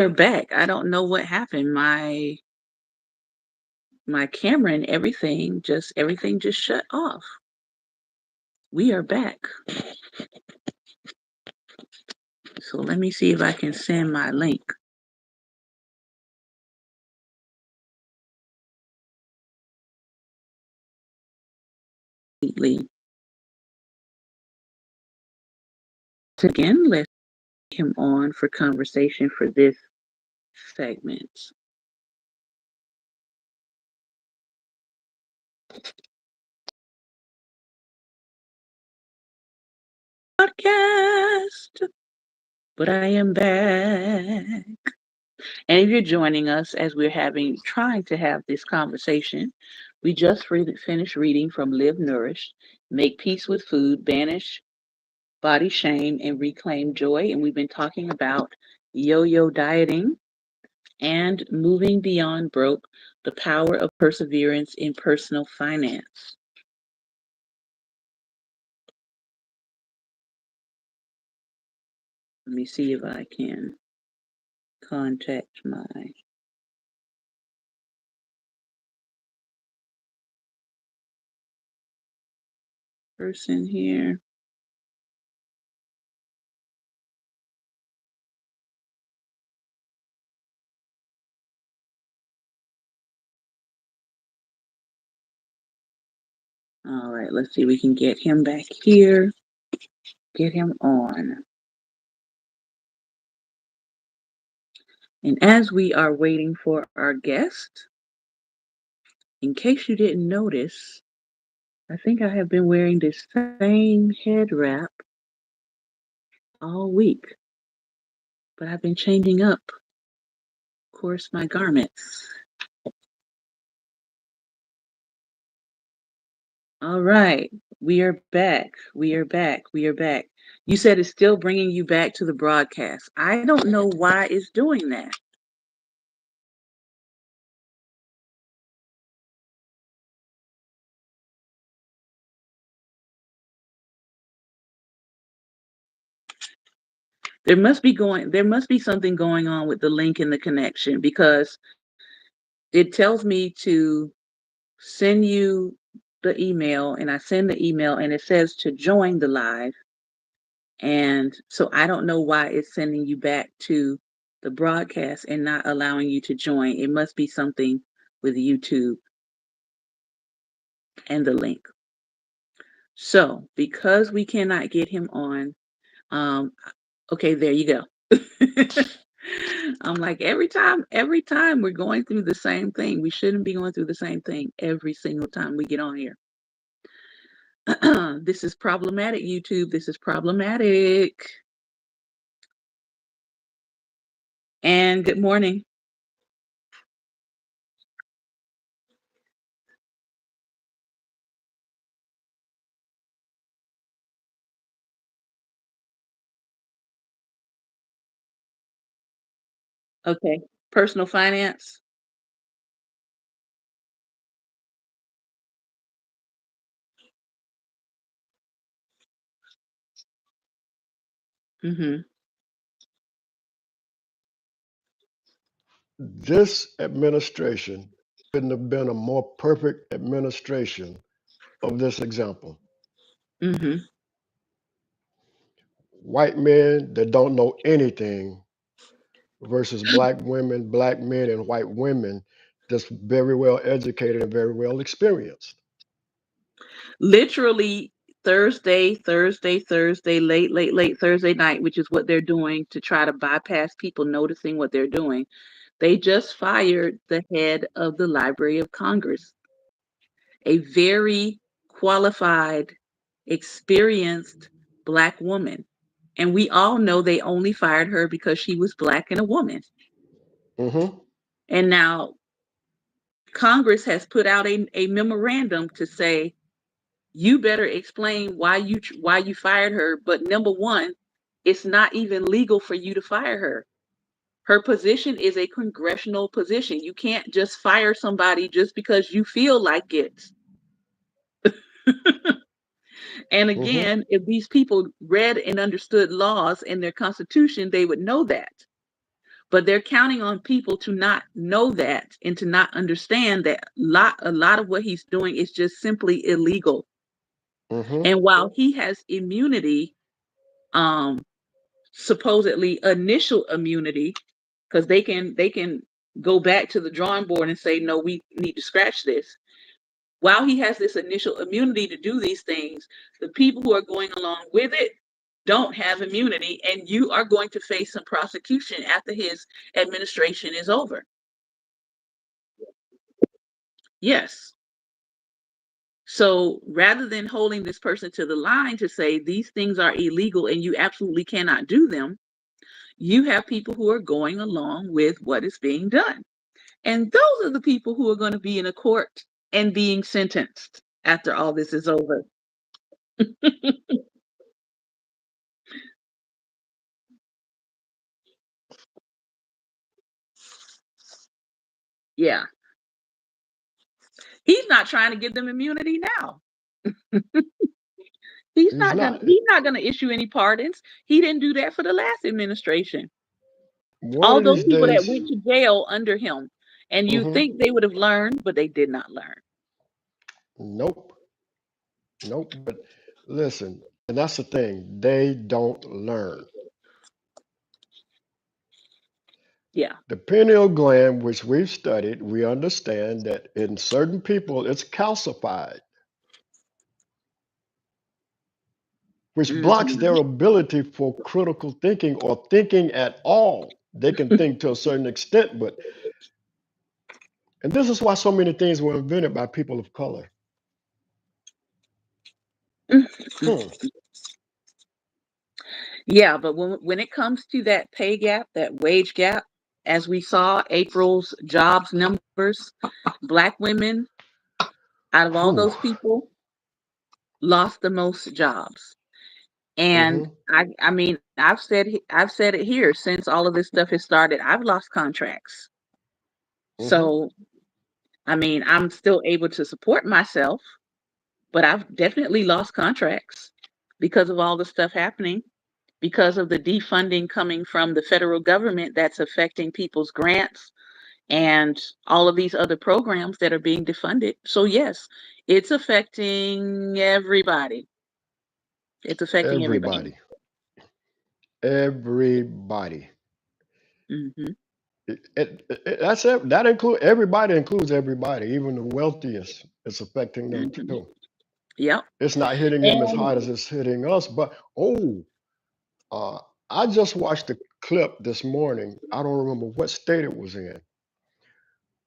We're back. I don't know what happened. My camera and everything just shut off. We are back. So let me see if I can send my link. Again, let's get him on for conversation for this segment. Podcast. But I am back. And if you're joining us as we're trying to have this conversation, we just finished reading from Live Nourished, Make Peace with Food, Banish Body Shame, and Reclaim Joy. And we've been talking about yo-yo dieting and moving beyond broke, the power of perseverance in personal finance. Let me see if I can contact my person here. All right, let's see. We can get him back here. Get him on. And as we are waiting for our guest, in case you didn't notice, I think I have been wearing this same head wrap all week, but I've been changing up, of course, my garments. All right, we are back. We are back. We are back. You said it's still bringing you back to the broadcast. I don't know why it's doing that. There must be something going on with the link in the connection because it tells me to send you the email and I send the email and it says to join the live. And so I don't know why it's sending you back to the broadcast and not allowing you to join. It must be something with YouTube and the link. So because we cannot get him on, um, okay, there you go. I'm like, every time we're going through the same thing. We shouldn't be going through the same thing every single time we get on here. This is problematic, YouTube. This is problematic. And good morning. Okay. Personal finance. Mm-hmm. This administration couldn't have been a more perfect administration of this example. Mm-hmm. White men that don't know anything versus black men, and white women that's very well educated and very well experienced. Literally Thursday, late Thursday night, which is what they're doing to try to bypass people noticing what they're doing. They just fired the head of the Library of Congress, a very qualified, experienced Black woman. And we all know they only fired her because she was Black and a woman. Hmm. And now Congress has put out a memorandum to say, you better explain why you fired her. But number one, it's not even legal for you to fire her. Her position is a congressional position. You can't just fire somebody just because you feel like it. And Hmm. again, if these people read and understood laws in their constitution, they would know that. but they're counting on people to not know that and to not understand that a lot of what he's doing is just simply illegal. Mm-hmm. And while he has immunity, um, supposedly initial immunity, because they can go back to the drawing board and say, no, we need to scratch this. While he has this initial immunity to do these things, the people who are going along with it don't have immunity, and you are going to face some prosecution after his administration is over. Yes. So rather than holding this person to the line to say these things are illegal and you absolutely cannot do them, you have people who are going along with what is being done. And those are the people who are going to be in a court and being sentenced after all this is over. Yeah. He's not trying to give them immunity now. He's not. He's not gonna issue any pardons. He didn't do that for the last administration. One All of those these people that days. went to jail under him, and you Mm-hmm. think they would have learned, but they did not learn. Nope. Nope. But listen, and that's the thing. They don't learn. Yeah. The pineal gland, which we've studied, we understand that in certain people it's calcified, which blocks their Hmm. ability for critical thinking or thinking at all. They can think to a certain extent, but, and this is why so many things were invented by people of color. Hmm. Yeah, but when it comes to that pay gap, that wage gap, as we saw April's jobs numbers, black women out of all Whew. those people lost the most jobs. And Mm-hmm. I mean, I've said it here since all of this stuff has started. I've lost contracts. Mm-hmm. So, I mean, I'm still able to support myself, but I've definitely lost contracts because of all the stuff happening, because of the defunding coming from the federal government that's affecting people's grants and all of these other programs that are being defunded. So, yes, it's affecting everybody. It's affecting everybody. Everybody. Everybody. Hmm. That's it. That include everybody includes everybody, even the wealthiest. It's affecting them Hmm. too. Yep. It's not hitting them as And hard as it's hitting us. But uh, I just watched a clip this morning. I don't remember what state it was in,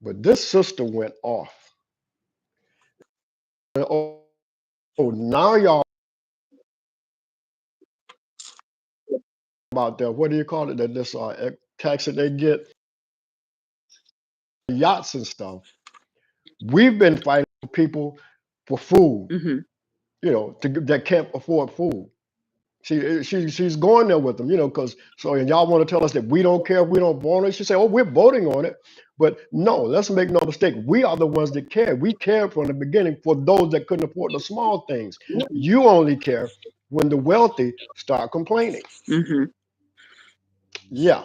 but this sister went off. Oh, now y'all about that. What do you call it? That this tax that they get yachts and stuff. We've been fighting people for food. hmm That can't afford food. She's going there with them, because so and y'all want to tell us that we don't care if we don't want it. She say, "Oh, we're voting on it," but no, let's make no mistake. We are the ones that care. We cared from the beginning for those that couldn't afford the small things. You only care when the wealthy start complaining. hmm Yeah,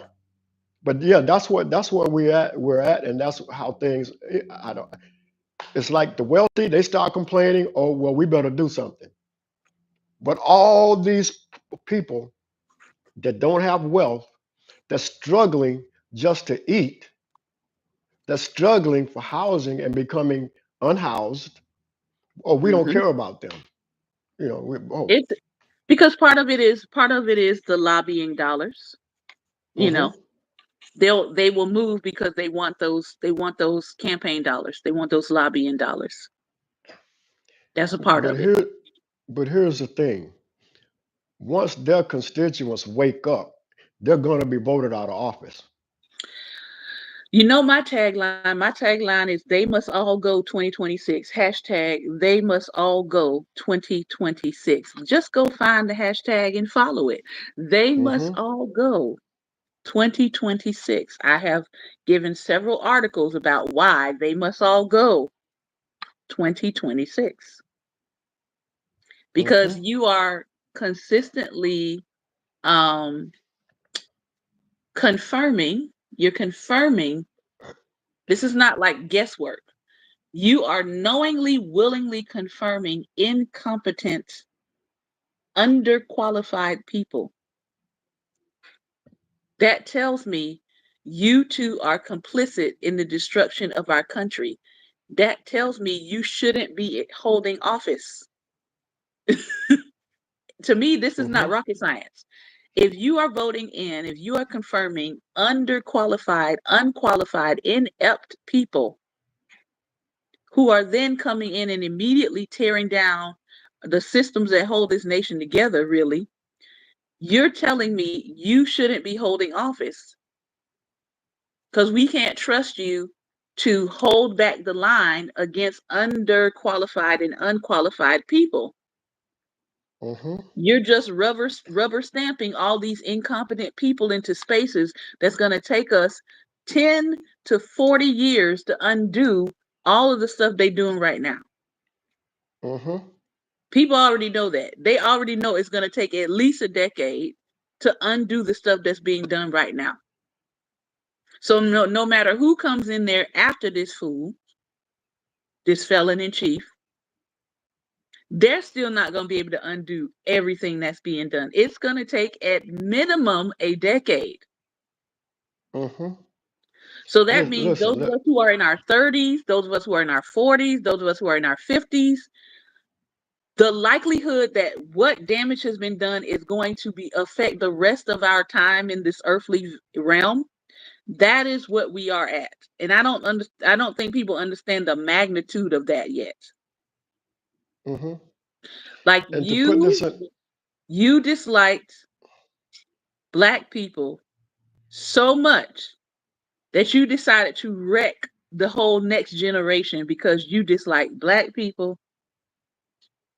but yeah, that's where we're at, and that's how things. I don't. It's like the wealthy they start complaining. Oh well, we better do something. But all these people that don't have wealth, that's struggling just to eat, that's struggling for housing and becoming unhoused, or we don't hmm care about them. Oh, It's because part of it is the lobbying dollars. You hmm know, they will move because they want those campaign dollars. They want those lobbying dollars. That's a part but of it. here, but here's the thing: once their constituents wake up, they're going to be voted out of office. You know my tagline. My tagline is they must all go 2026. Hashtag they must all go 2026. Just go find the hashtag and follow it. They must Hmm. all go 2026. I have given several articles about why they must all go 2026 because Hmm. you are consistently um, confirming You're confirming. This is not like guesswork. You are knowingly, willingly confirming incompetent, underqualified people. That tells me you two are complicit in the destruction of our country. That tells me you shouldn't be holding office. To me, this is not Mm-hmm. rocket science. If you are voting in, if you are confirming underqualified, unqualified, inept people who are then coming in and immediately tearing down the systems that hold this nation together, really, you're telling me you shouldn't be holding office because we can't trust you to hold back the line against underqualified and unqualified people. Mm-hmm. You're just rubber stamping all these incompetent people into spaces that's going to take us 10 to 40 years to undo all of the stuff they're doing right now. Mm-hmm. People already know that. They already know it's going to take at least a decade to undo the stuff that's being done right now. So no matter who comes in there after this fool, this felon in chief, they're still not going to be able to undo everything that's being done. It's going to take at minimum a decade. Mm-hmm. So that Listen, means those listen. of us who are in our 30s, those of us who are in our 40s, those of us who are in our 50s, the likelihood that what damage has been done is going to be affect the rest of our time in this earthly realm. That is what we are at. And I don't think people understand the magnitude of that yet. Mm-hmm. Like And to put this in, you disliked black people so much that you decided to wreck the whole next generation because you dislike black people,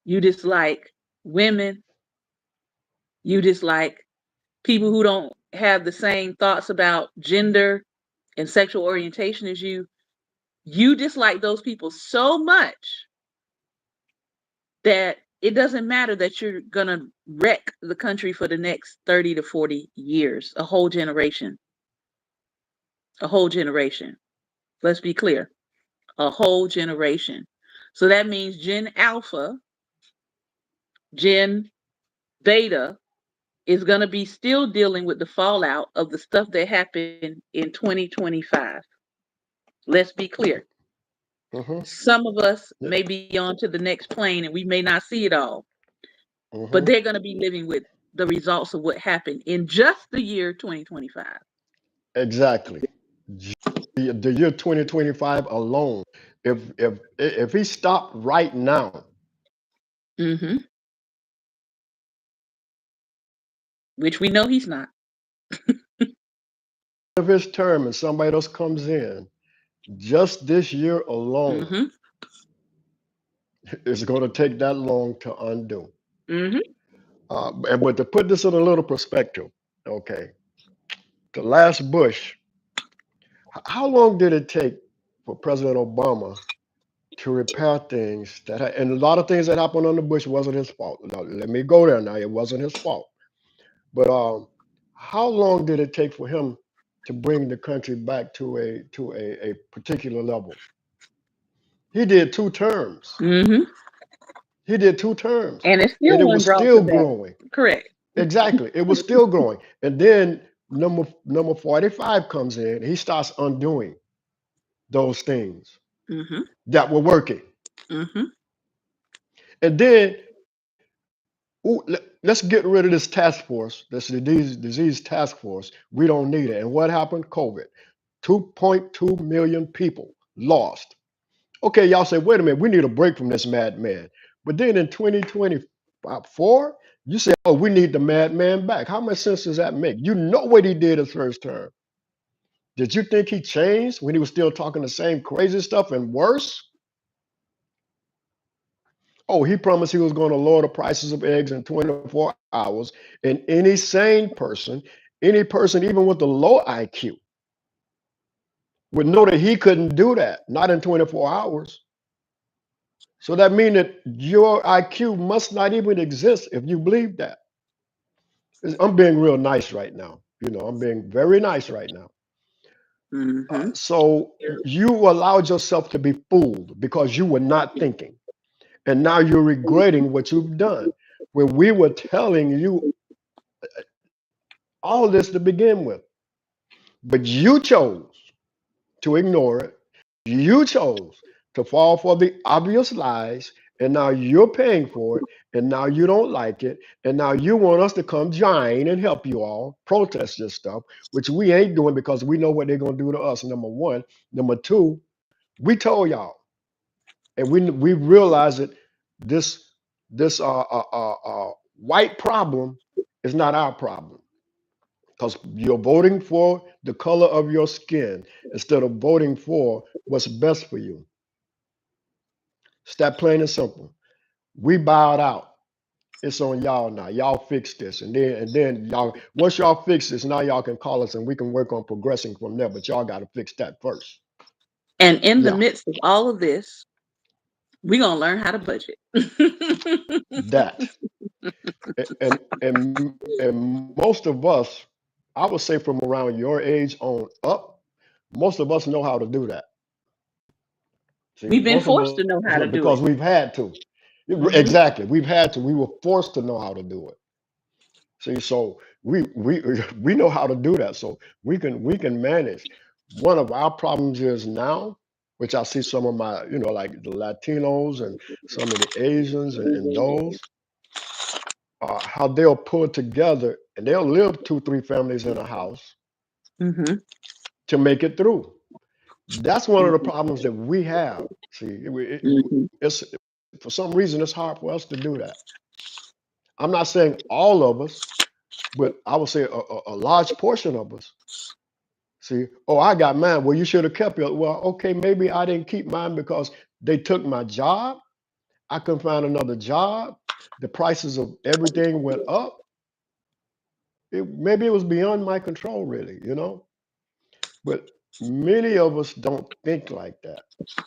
you dislike women, you dislike people who don't have the same thoughts about gender and sexual orientation as you. You dislike those people so much that it doesn't matter that you're going to wreck the country for the next 30 to 40 years, a whole generation, a whole generation. Let's be clear, a whole generation. So that means Gen Alpha, Gen Beta is going to be still dealing with the fallout of the stuff that happened in 2025. Let's be clear. mm-hmm. Some of us Yeah, may be on to the next plane and we may not see it all, but mm-hmm. they're going to be living with the results of what happened in just the year 2025. Exactly. The year 2025 alone. If he stopped right now, Hmm. Which we know he's not. of his term and somebody else comes in, just this year alone, Hmm. it's going to take that long to undo. Hmm. And but to put this in a little perspective, okay, the last Bush, how long did it take for President Obama to repair things and a lot of things that happened under Bush wasn't his fault. Now, let me go there now. It wasn't his fault. But how long did it take for him to bring the country back to a particular level? He did 2 terms. Hmm. He did 2 terms, And it and still it wasn't was brought to still that. growing. Correct. Exactly, it was still growing. And then number 45 comes in. He starts undoing those things Hmm. that were working. Hmm. And then let's get rid of this task force, this disease task force. We don't need it. And what happened? COVID. 2.2 million people lost. Okay, y'all say, wait a minute, we need a break from this madman. But then in 2024, you say, oh, we need the madman back. How much sense does that make? You know what he did his first term. Did you think he changed when he was still talking the same crazy stuff and worse? Oh, he promised he was going to lower the prices of eggs in 24 hours. And any person, even with a low IQ, would know that he couldn't do that, not in 24 hours. So that means that your IQ must not even exist if you believe that. I'm being real nice right now. I'm being very nice right now. Mm-hmm. So you allowed yourself to be fooled because you were not thinking. And now you're regretting what you've done. When we were telling you all this to begin with, but you chose to ignore it. You chose to fall for the obvious lies, and now you're paying for it, and now you don't like it, and now you want us to come join and help you all protest this stuff, which we ain't doing because we know what they're gonna do to us. Number one, number two, we told y'all, and we realized that this white problem is not our problem because you're voting for the color of your skin instead of voting for what's best for you. It's that plain and simple. We bowed out. It's on y'all now. Y'all fix this, and then y'all once y'all fix this, now y'all can call us and we can work on progressing from there. But y'all got to fix that first. And in the Yeah, midst of all of this, we're gonna learn how to budget. that and most of us, I would say from around your age on up, most of us know how to do that. See, We've been most of us forced to know how to do because it. we've had to. Hmm. Exactly, we've had to. We were forced to know how to do it. See, so we we know how to do that. So we can manage. One of our problems is now, which I see some of my, like the Latinos and some of the Asians and those, how they'll pull together and they'll live two, three families in a house Hmm. to make it through. That's one of the problems that we have. See, Hmm. it's for some reason it's hard for us to do that. I'm not saying all of us, but I would say a large portion of us. See, oh, I got mine. Well, you should have kept it. Well, okay, maybe I didn't keep mine because they took my job. I couldn't find another job. The prices of everything went up. Maybe it was beyond my control, really. But many of us don't think like that.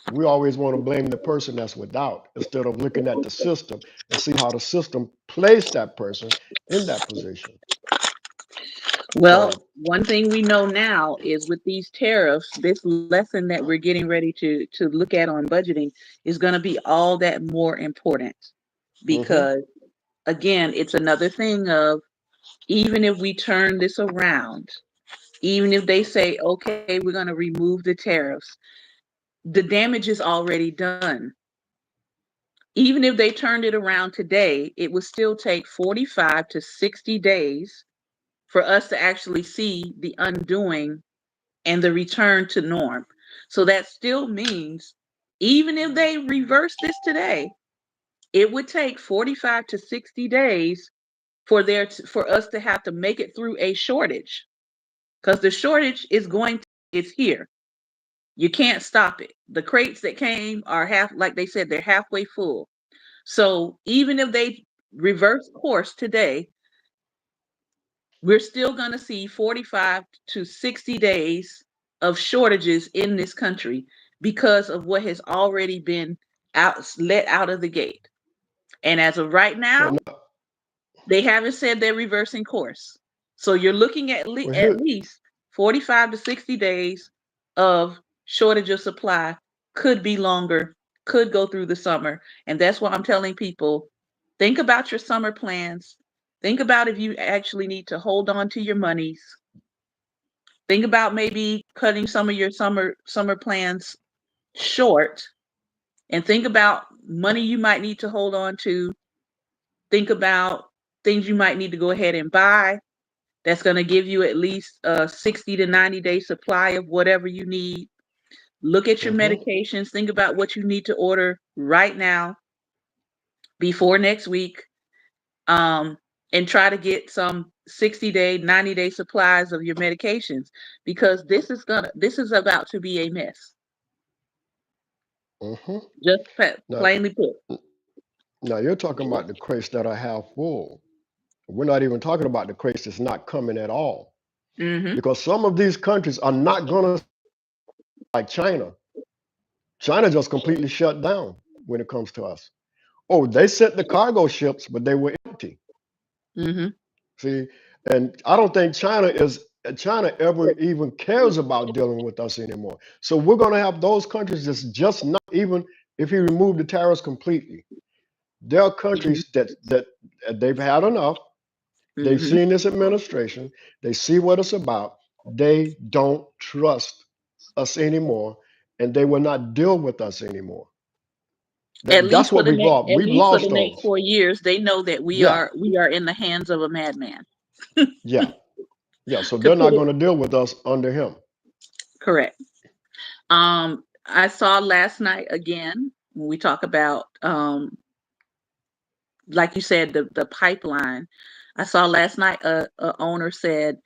We always want to blame the person that's without instead of looking at the system and see how the system placed that person in that position. Well, So, one thing we know now is with these tariffs, this lesson that we're getting ready to look at on budgeting is going to be all that more important hmm because again, it's another thing of even if we turn this around, even if they say, okay, we're going to remove the tariffs, the damage is already done. Even if they turned it around today, it would still take 45 to 60 days for us to actually see the undoing and the return to norm. So that still means even if they reverse this today, it would take 45 to 60 days for us to have to make it through a shortage because the shortage is going to it's here. You can't stop it. The crates that came are half like they said they're halfway full. So even if they reverse course today, we're still going to see 45 to 60 days of shortages in this country because of what has already been let out of the gate. And as of right well, now, no, they haven't said they're reversing course. So you're looking well at here, least 45 to 60 days of shortage of supply, could be longer, could go through the summer. And that's why I'm telling people think about your summer plans. Think about if you actually need to hold on to your monies. Think about maybe cutting some of your summer plans short and think about money you might need to hold on to. Think about things you might need to go ahead and buy that's going to give you at least a 60 to 90-day supply of whatever you need. Look at your hmm medications. Think about what you need to order right now before next week. Um, and try to get some 60-day, 90-day supplies of your medications because this is about to be a mess. hmm Just now, plainly put. now you're talking about the crates that are half full. We're not even talking about the crates that's not coming at all. Mm-hmm. Because some of these countries are not going to like China. China just completely shut down when it comes to us. Oh, they sent the cargo ships, but they were empty. Mm-hmm. See, and I don't think China is. China ever even cares about dealing with us anymore. So we're going to have those countries that's just not even if you remove the tariffs completely. There are Mhm. countries that they've had enough. They've Mhm. seen this administration. They see what it's about. They don't trust us anymore, and they will not deal with us anymore. That's what we've lost. At We've least for the lost next those. 4 years, they know that Yeah, we are in the hands of a madman. yeah, yeah. So To they're put not it going to deal with us under him. correct. I saw last night again when we talk about like you said, the pipeline. I saw last night a owner said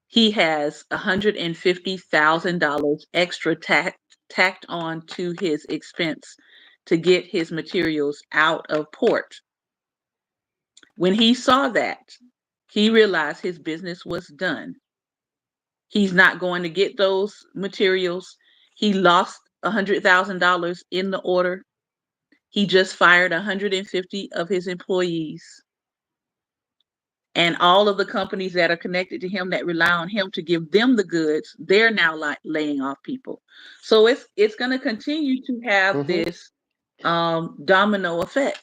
he has $150,000 extra tacked on to his expense to get his materials out of port. When he saw that, he realized his business was done. He's not going to get those materials. He lost $100,000 in the order. He just fired 150 of his employees. And all of the companies that are connected to him that rely on him to give them the goods, they're now laying off people. So it's going to continue to have Hmm. this domino effect.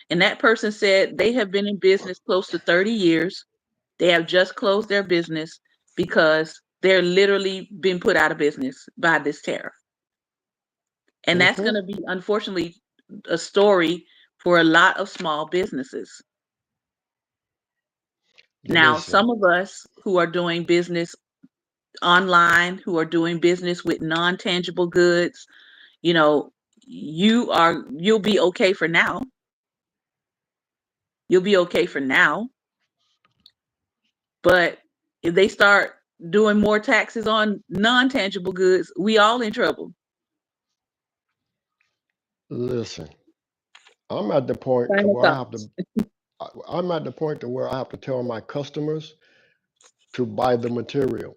And that person said they have been in business close to 30 years. They have just closed their business because they're literally been put out of business by this tariff. And that's going Hmm. to be, unfortunately, a story for a lot of small businesses. Now, Listen, some of us who are doing business online, who are doing business with non-tangible goods, you know, you'll be okay for now. You'll be okay for now. But if they start doing more taxes on non-tangible goods, we all in trouble. listen. I'm at the point to Final where I have thoughts. to. I'm at the point to where I have to tell my customers to buy the material.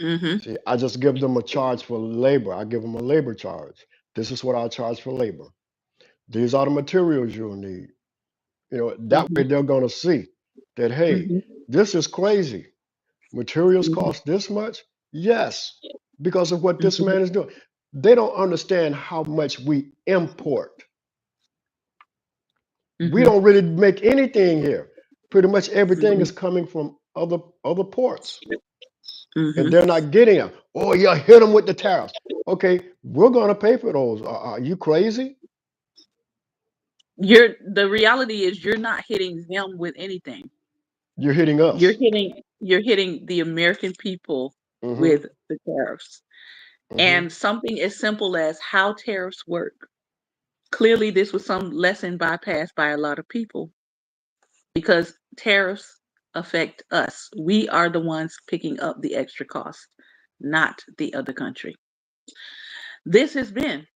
Mm-hmm. See, I just give them a charge for labor. I give them a labor charge. This is what I charge for labor. These are the materials you'll need. That way Mm-hmm. they're going to see that, hey, Mm-hmm. this is crazy. Materials Mm-hmm. cost this much? Yes, because of what this Mm-hmm. man is doing. They don't understand how much we import. We Mm-hmm. don't really make anything here. Pretty much everything Mm-hmm. is coming from other ports, and Mm-hmm. they're not getting it. Oh, yeah, hit them with the tariffs. Okay, we're going to pay for those. Are you crazy? The reality is you're not hitting them with anything. You're hitting us. You're hitting the American people Hmm. with the tariffs. Hmm. And something as simple as how tariffs work. Clearly this was some lesson bypassed by a lot of people because tariffs affect us. We are the ones picking up the extra cost, not the other country. This has been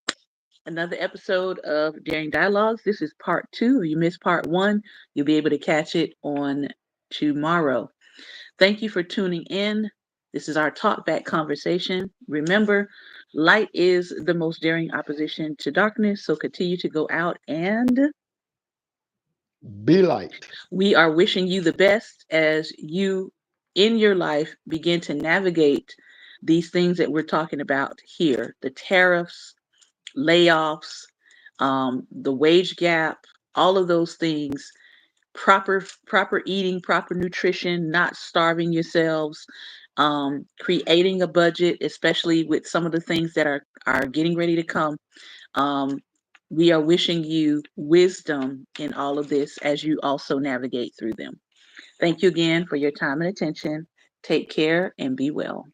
another episode of Daring Dialogues. This is part two. If you missed part one, you'll be able to catch it on tomorrow. Thank you for tuning in. This is our talk back conversation. Remember, light is the most daring opposition to darkness. So continue to go out, and Be light. we are wishing you the best as you in your life begin to navigate these things that we're talking about here, the tariffs, layoffs, the wage gap, all of those things. Proper eating, proper nutrition, not starving yourselves, creating a budget, especially with some of the things that are getting ready to come. Um, we are wishing you wisdom in all of this as you also navigate through them. Thank you again for your time and attention. Take care and be well.